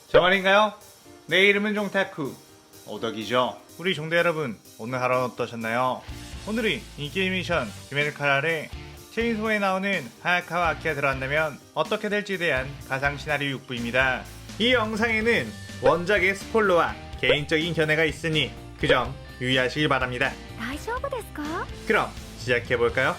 저 말인가요? 내 이름은 종타쿠 오덕이죠. 우리 종대 여러분, 오늘 하루는 어떠셨나요? 오늘이 인기 미션 규메르카라의 체인소에 나오는 하야카와 아키가 들어간다면 어떻게 될지에 대한 가상 시나리오 6부입니다. 이 영상에는 원작의 스포일러와 개인적인 견해가 있으니 그 점 유의하시길 바랍니다. 大丈夫ですか? 그럼 시작해볼까요?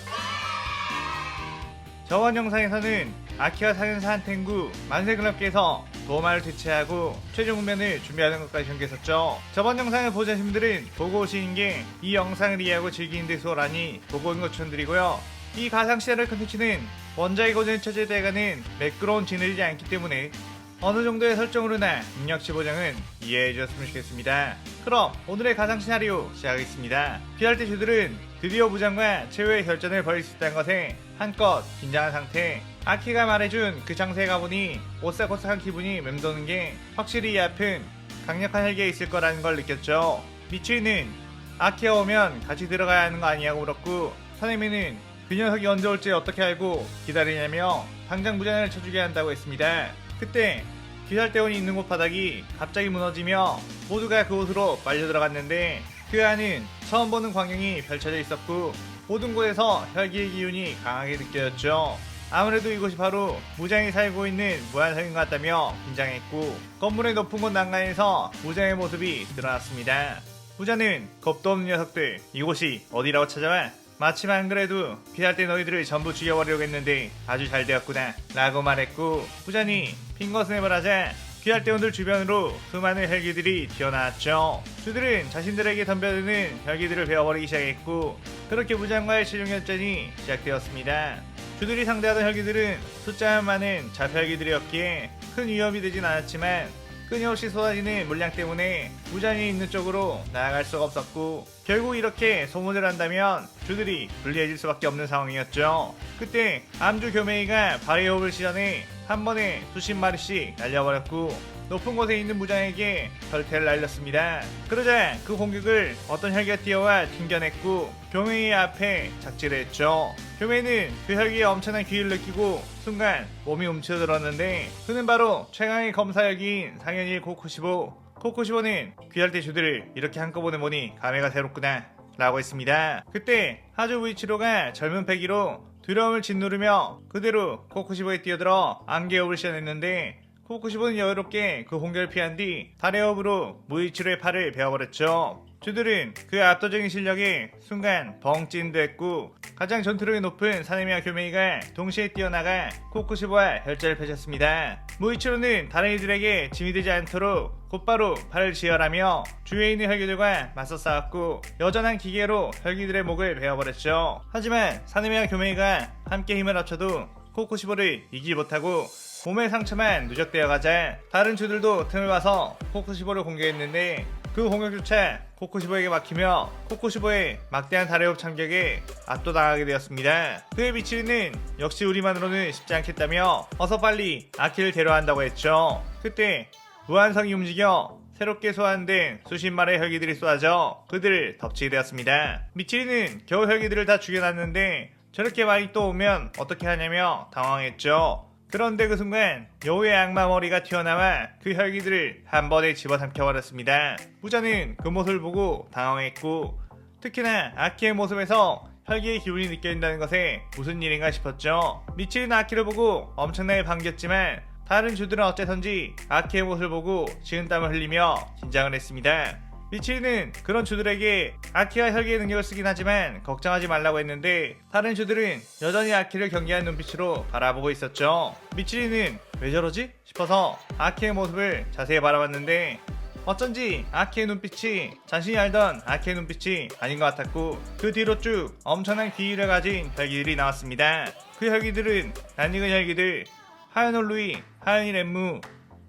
저번 영상에서는 아키와 사연사 한텐구 만세클럽께서 도마를 대체하고 최종 훈련을 준비하는 것까지 전개했었죠. 저번 영상을 보신 분들은 보고 오시는 게 이 영상을 이해하고 즐기는 데 수월하니 보고 오는 것 추천드리고요. 이 가상 시나리오 컨텐츠는 원작의 고전에 처제되어가는 매끄러운 진행이지 않기 때문에 어느 정도의 설정으로나 입력시 보장은 이해해 주셨으면 좋겠습니다. 그럼 오늘의 가상 시나리오 시작하겠습니다. 피할 때 주들은 드디어 무장과 최후의 결전을 벌일 수 있다는 것에 한껏 긴장한 상태. 아키가 말해준 그 장소에 가보니 오싹오싹한 기분이 맴도는 게 확실히 이 앞은 강력한 혈기에 있을 거라는 걸 느꼈죠. 미츠이는 아키가 오면 같이 들어가야 하는 거 아니냐고 물었고, 사내미는 그 녀석이 언제 올지 어떻게 알고 기다리냐며 당장 무장을 쳐주게 한다고 했습니다. 그때 귀살대원이 있는 곳 바닥이 갑자기 무너지며 모두가 그곳으로 빨려 들어갔는데 그 안은 처음 보는 광경이 펼쳐져 있었고 모든 곳에서 혈기의 기운이 강하게 느껴졌죠. 아무래도 이곳이 바로 무장이 살고 있는 무한성인 것 같다며 긴장했고 건물의 높은 곳 난간에서 무장의 모습이 드러났습니다. 무자는 겁도 없는 녀석들, 이곳이 어디라고 찾아와? 마침 안 그래도 피할 때 너희들을 전부 죽여버리려고 했는데 아주 잘 되었구나 라고 말했고, 부자니 핑거스냅을 하자 귀할 대원들 주변으로 수많은 혈기들이 튀어나왔죠. 주들은 자신들에게 덤벼드는 혈기들을 베어버리기 시작했고 그렇게 무장과의 최종 결전이 시작되었습니다. 주들이 상대하던 혈기들은 숫자만 많은 자폐혈기들이었기에 큰 위협이 되진 않았지만 끊임없이 쏟아지는 물량 때문에 무장이 있는 쪽으로 나아갈 수가 없었고 결국 이렇게 소모를 한다면 주들이 불리해질 수밖에 없는 상황이었죠. 그때 암주 교메이가 발의 호흡을 시전해 한 번에 수십 마리씩 날려버렸고 높은 곳에 있는 무장에게 혈태를 날렸습니다. 그러자 그 공격을 어떤 혈기가 뛰어와 튕겨냈고 교메이 앞에 착지를 했죠. 교메이는 그 혈기의 엄청난 귀를 느끼고 순간 몸이 움츠러들었는데 그는 바로 최강의 검사혈기인 상현일 코쿠시보. 코쿠시보는 귀할 때 주들을 이렇게 한꺼번에 보니 감회가 새롭구나 라고 했습니다. 그때 하주 부이치로가 젊은 패기로 두려움을 짓누르며 그대로 코쿠시보에 뛰어들어 안개호흡을 시전했는데 코쿠시보는 여유롭게 그 공격을 피한 뒤 달의 호흡으로 무이치로의 팔을 베어버렸죠. 주들은 그 압도적인 실력에 순간 벙찐도 했고 가장 전투력이 높은 사네미와 교메이가 동시에 뛰어나가 코쿠시보와 혈전을 펼쳤습니다. 무이치로는 다른 이들에게 짐이 되지 않도록 곧바로 팔을 지혈하며 주위에 있는 혈기들과 맞서 싸웠고 여전한 기계로 혈기들의 목을 베어버렸죠. 하지만 사네미와 교메이가 함께 힘을 합쳐도 코쿠시보를 이기지 못하고 몸의 상처만 누적되어 가자 다른 주들도 틈을 봐서 코쿠시보를 공격했는데 그 공격조차 코쿠시보에게 막히며 코쿠시보의 막대한 달의호흡 참격에 압도당하게 되었습니다. 그의 미치리는 역시 우리만으로는 쉽지 않겠다며 어서 빨리 아키를 데려간다고 했죠. 그때 무한성이 움직여 새롭게 소환된 수십 마리의 혈기들이 쏟아져 그들을 덮치게 되었습니다. 미치리는 겨우 혈기들을 다 죽여놨는데 저렇게 많이 또 오면 어떻게 하냐며 당황했죠. 그런데 그 순간 여우의 악마 머리가 튀어나와 그 혈기들을 한 번에 집어삼켜버렸습니다. 부자는 그 모습을 보고 당황했고 특히나 아키의 모습에서 혈기의 기운이 느껴진다는 것에 무슨 일인가 싶었죠. 미치리는 아키를 보고 엄청나게 반겼지만 다른 주들은 어째선지 아키의 모습을 보고 식은땀을 흘리며 긴장을 했습니다. 미치리는 그런 주들에게 아키가 혈기의 능력을 쓰긴 하지만 걱정하지 말라고 했는데 다른 주들은 여전히 아키를 경계한 눈빛으로 바라보고 있었죠. 미치리는 왜 저러지? 싶어서 아키의 모습을 자세히 바라봤는데 어쩐지 아키의 눈빛이 자신이 알던 아키의 눈빛이 아닌 것 같았고 그 뒤로 쭉 엄청난 귀를 가진 혈기들이 나왔습니다. 그 혈기들은 낯익은 혈기들 하연홀루이, 하연이 렘무,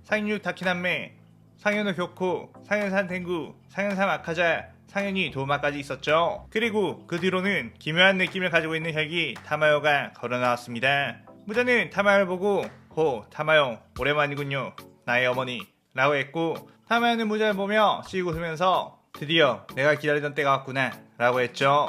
상류 타키남메, 상현우 교코, 상현산 탱구, 상현삼 아카자, 상현이 도마까지 있었죠. 그리고 그 뒤로는 기묘한 느낌을 가지고 있는 혈기 타마요가 걸어나왔습니다. 무자는 타마요를 보고 호 타마요 오랜만이군요 나의 어머니 라고 했고 타마요는 무자를 보며 씩 웃으면서 드디어 내가 기다리던 때가 왔구나 라고 했죠.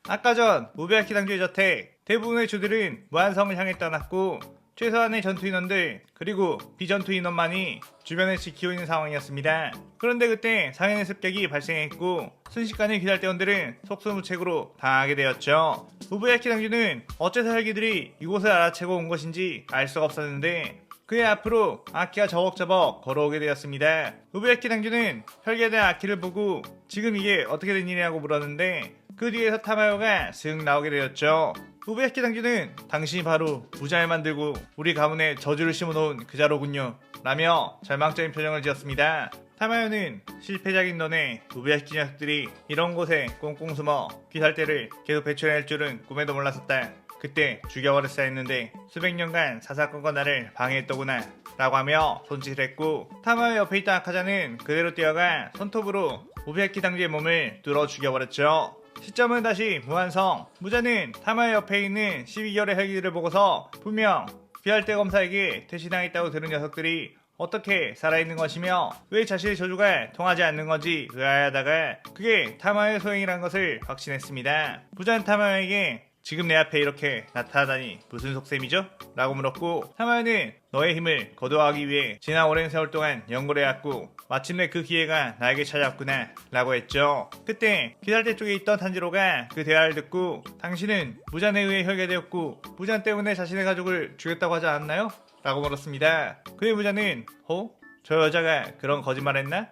아까 전 무베아키 당주의 저택 대부분의 주들은 무한성을 향해 떠났고 최소한의 전투 인원들 그리고 비전투 인원만이 주변을 지키고 있는 상황이었습니다. 그런데 그때 상인의 습격이 발생했고 순식간에 기살대원들은 속수무책으로 당하게 되었죠. 우부야키 당주는 어째서 헬기들이 이곳을 알아채고 온 것인지 알 수가 없었는데 그의 앞으로 아키가 저벅저벅 걸어오게 되었습니다. 우부야키 당주는 혈기에 대한 아키를 보고 지금 이게 어떻게 된 일이냐고 물었는데 그 뒤에서 타마요가 슥 나오게 되었죠. 우부야키 당주는 당신이 바로 무장을 만들고 우리 가문에 저주를 심어놓은 그자로군요 라며 절망적인 표정을 지었습니다. 타마요는 실패작인 너네 우부야키 녀석들이 이런 곳에 꽁꽁 숨어 귀살대를 계속 배출해낼 줄은 꿈에도 몰랐었다. 그때 죽여버렸어야 했는데 수백 년간 사사건건 나를 방해했더구나 라고 하며 손짓을 했고 타마요 옆에 있던 아카자는 그대로 뛰어가 손톱으로 우부야키 당주의 몸을 뚫어 죽여버렸죠. 시점은 다시 무한성. 무자는 타마요 옆에 있는 12개월의 헬기들을 보고서 분명 귀할대 검사에게 퇴신당했다고 들은 녀석들이 어떻게 살아있는 것이며 왜 자신의 저주가 통하지 않는 건지 의아해하다가 그게 타마요의 소행이란 것을 확신했습니다. 무자는 타마요에게 지금 내 앞에 이렇게 나타나다니 무슨 속셈이죠? 라고 물었고 타마요는 너의 힘을 거두어가기 위해 지난 오랜 세월 동안 연구를 해왔고 마침내 그 기회가 나에게 찾아왔구나 라고 했죠. 그때 기살대 쪽에 있던 탄지로가 그 대화를 듣고 당신은 무잔에 의해 혈계되었고 무잔 때문에 자신의 가족을 죽였다고 하지 않았나요? 라고 물었습니다. 그의 무잔은 저 여자가 그런 거짓말 했나?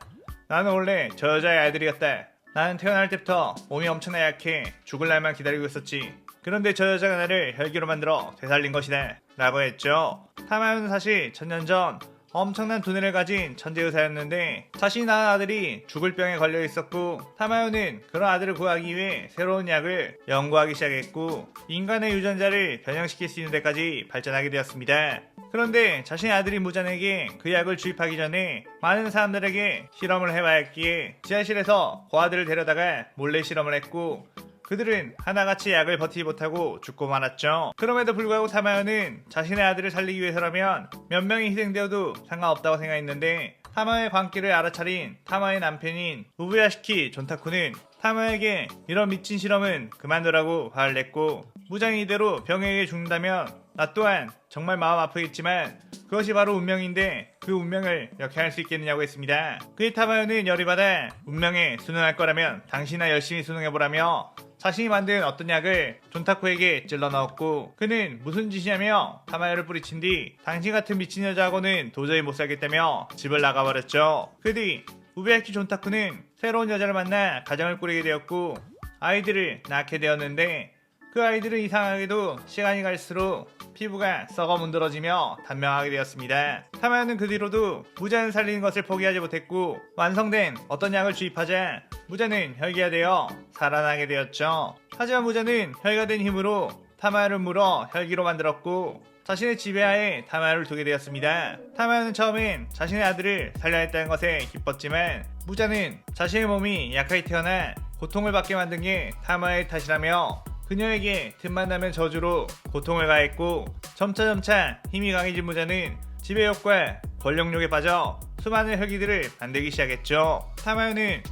나는 원래 저 여자의 아들이었다. 나는 태어날 때부터 몸이 엄청나 약해 죽을 날만 기다리고 있었지. 그런데 저 여자가 나를 혈기로 만들어 되살린 것이다 라고 했죠. 타마요는 사실 천년 전 엄청난 두뇌를 가진 천재의사였는데 자신이 낳은 아들이 죽을 병에 걸려 있었고 타마요는 그런 아들을 구하기 위해 새로운 약을 연구하기 시작했고 인간의 유전자를 변형시킬 수 있는 데까지 발전하게 되었습니다. 그런데 자신의 아들이 무잔에게 그 약을 주입하기 전에 많은 사람들에게 실험을 해봐야 했기에 지하실에서 고아들을 데려다가 몰래 실험을 했고 그들은 하나같이 약을 버티지 못하고 죽고 말았죠. 그럼에도 불구하고 타마요는 자신의 아들을 살리기 위해서라면 몇 명이 희생되어도 상관없다고 생각했는데 타마요의 광기를 알아차린 타마요의 남편인 우부야시키 존타쿠는 타마요에게 이런 미친 실험은 그만두라고 화를 냈고 무장이 이대로 병에 의해 죽는다면 나 또한 정말 마음 아프겠지만 그것이 바로 운명인데 그 운명을 역행할 수 있겠느냐고 했습니다. 그의 타마요는 열이 받아 운명에 순응할 거라면 당신이나 열심히 순응해보라며 자신이 만든 어떤 약을 존타쿠에게 찔러 넣었고 그는 무슨 짓이냐며 타마요를 뿌리친 뒤 당신 같은 미친 여자하고는 도저히 못 살겠다며 집을 나가버렸죠. 그 뒤 우부야키 존타쿠는 새로운 여자를 만나 가정을 꾸리게 되었고 아이들을 낳게 되었는데 그 아이들은 이상하게도 시간이 갈수록 피부가 썩어 문드러지며 단명하게 되었습니다. 타마요는 그 뒤로도 무자는 살리는 것을 포기하지 못했고 완성된 어떤 약을 주입하자 무자는 혈기화되어 살아나게 되었죠. 하지만 무자는 혈기화된 힘으로 타마요를 물어 혈기로 만들었고 자신의 지배하에 타마요를 두게 되었습니다. 타마요는 처음엔 자신의 아들을 살려야 했다는 것에 기뻤지만 무자는 자신의 몸이 약하게 태어나 고통을 받게 만든 게 타마요의 탓이라며 그녀에게 틈만 나면 저주로 고통을 가했고 점차 힘이 강해진 무자는 지배욕과 권력욕에 빠져 수많은 혈기들을 만들기 시작했죠. 타마요는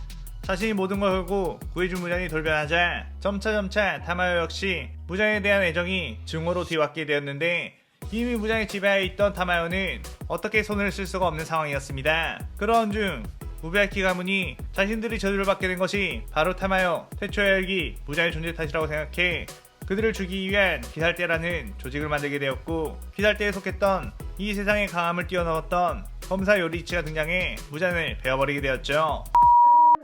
자신이 모든 걸 걸고 구해준 무장이 돌변하자 점차 타마요 역시 무장에 대한 애정이 증오로 뒤바뀌게 되었는데 이미 무장의 지배하에 있던 타마요는 어떻게 손을 쓸 수가 없는 상황이었습니다. 그러한 중 우부야키 가문이 자신들이 저주를 받게 된 것이 바로 타마요 태초의 혈기 무장의 존재 탓이라고 생각해 그들을 죽이기 위한 귀살대라는 조직을 만들게 되었고 귀살대에 속했던 이 세상의 강함을 뛰어넘었던 검사 요리이치가 등장해 무장을 베어버리게 되었죠.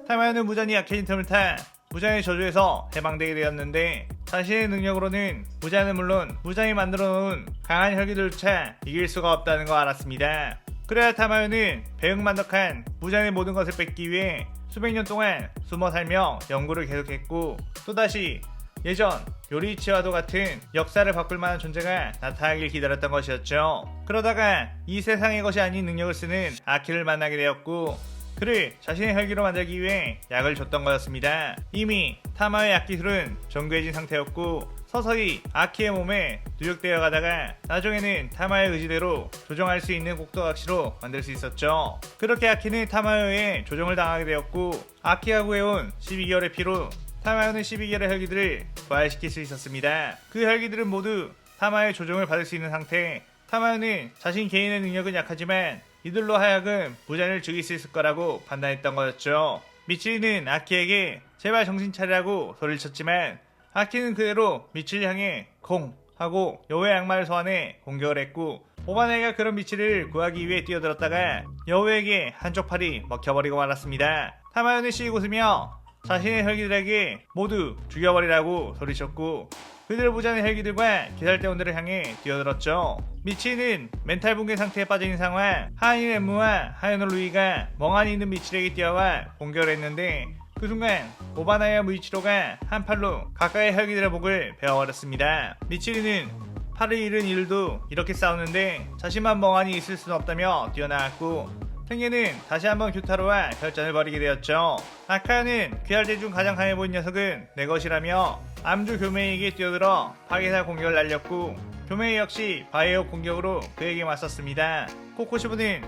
타마요는 무장이 약해진 틈을 타 무장의 저주에서 해방되게 되었는데 자신의 능력으로는 무장은 물론 무장이 만들어 놓은 강한 혈기들조차 이길 수가 없다는 거 알았습니다. 그래야 타마요는 배은만덕한 무장의 모든 것을 뺏기 위해 수백 년 동안 숨어 살며 연구를 계속했고 또다시 예전 요리이치와도 같은 역사를 바꿀 만한 존재가 나타나길 기다렸던 것이었죠. 그러다가 이 세상의 것이 아닌 능력을 쓰는 아키를 만나게 되었고 그를 자신의 혈기로 만들기 위해 약을 줬던 거였습니다. 이미 타마요의 약기술은 정교해진 상태였고 서서히 아키의 몸에 누적되어 가다가 나중에는 타마요의 의지대로 조정할 수 있는 곡도각시로 만들 수 있었죠. 그렇게 아키는 타마요의 조정을 당하게 되었고 아키가 구해온 12개월의 피로 타마요는 12개월의 혈기들을 부활시킬 수 있었습니다. 그 혈기들은 모두 타마요의 조정을 받을 수 있는 상태 타마요는 자신 개인의 능력은 약하지만 이들로 하여금 부자를 죽일 수 있을 거라고 판단했던 거였죠. 미치리는 아키에게 제발 정신 차리라고 소리를 쳤지만 아키는 그대로 미치를 향해 공 하고 여우의 악마를 소환해 공격을 했고, 오바나이가 그런 미치를 구하기 위해 뛰어들었다가 여우에게 한쪽 팔이 먹혀버리고 말았습니다. 타마요는 씩 웃으며 자신의 혈기들에게 모두 죽여버리라고 소리쳤고, 그들 부자는 혈기들과 기살대원들을 향해 뛰어들었죠. 미치는 멘탈 붕괴 상태에 빠진 상황, 하인 엠무와 하이노 루이가 멍하니 있는 미치에게 뛰어와 공격을 했는데, 그 순간 오바나이와 무이치로가 한 팔로 가까이 혈기들의 목을 베어버렸습니다. 미치리는 팔을 잃은 이들도 이렇게 싸우는데 자신만 멍하니 있을 수는 없다며 뛰어나왔고, 텐게는 다시 한번 규타로와 혈전을 벌이게 되었죠. 아카야는 귀할대 중 가장 강해 보인 녀석은 내 것이라며 암주 교메이에게 뛰어들어 파괴살 공격을 날렸고, 교메이 역시 바이오 공격으로 그에게 맞섰습니다. 코코시부는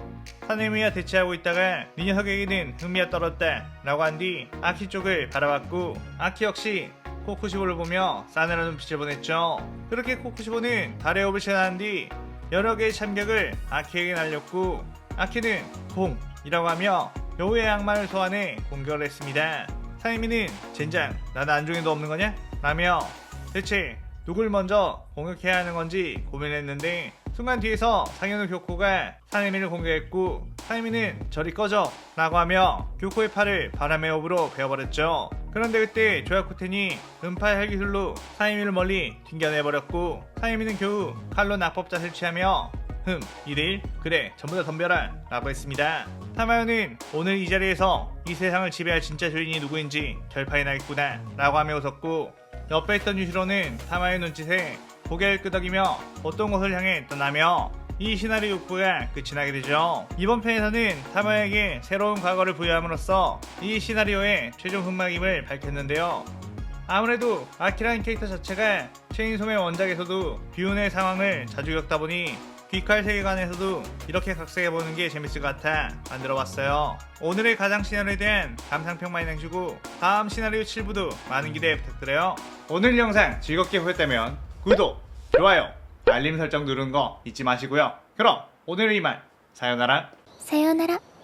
사네미와 대치하고 있다가 이 녀석에게는 흥미가 떨어졌다 라고 한 뒤 아키 쪽을 바라봤고, 아키 역시 코코시보를 보며 싸늘한 눈빛을 보냈죠. 그렇게 코코시보는 달의 호흡을 시전한 뒤 여러 개의 참격을 아키에게 날렸고, 아키는 공이라고 하며 여우의 악마를 소환해 공격을 했습니다. 사이미는 젠장 나는 안중에도 없는 거냐? 라며 대체 누굴 먼저 공격해야 하는 건지 고민했는데, 순간 뒤에서 상현우 교코가 사이미를 공격했고, 사이미는 저리 꺼져 라고 하며 교코의 팔을 바람의 호흡으로 베어버렸죠. 그런데 그때 조야쿠텐이 음파의 헬기술로 사이미를 멀리 튕겨내버렸고, 사이미는 겨우 칼로 낙법자를 취하며 2대1? 그래 전부 다 덤벼라 라고 했습니다. 타마요는 오늘 이 자리에서 이 세상을 지배할 진짜 주인이 누구인지 결판이 나겠구나 라고 하며 웃었고, 옆에 있던 유시로는 타마요의 눈짓에 고개를 끄덕이며 어떤 곳을 향해 떠나며 이 시나리오 욕구가 끝이 나게 되죠. 이번 편에서는 타마요에게 새로운 과거를 부여함으로써 이 시나리오의 최종 흑막임을 밝혔는데요. 아무래도 아키라는 캐릭터 자체가 체인소맨 원작에서도 비운의 상황을 자주 겪다 보니 귀칼 세계관에서도 이렇게 각색해보는 게 재밌을 것 같아 만들어봤어요. 오늘의 가장 시나리오에 대한 감상평 많이 남기고 다음 시나리오 7부도 많은 기대 부탁드려요. 오늘 영상 즐겁게 보셨다면 구독, 좋아요, 알림 설정 누르는 거 잊지 마시고요. 그럼 오늘은 이만 사요나라.さようなら。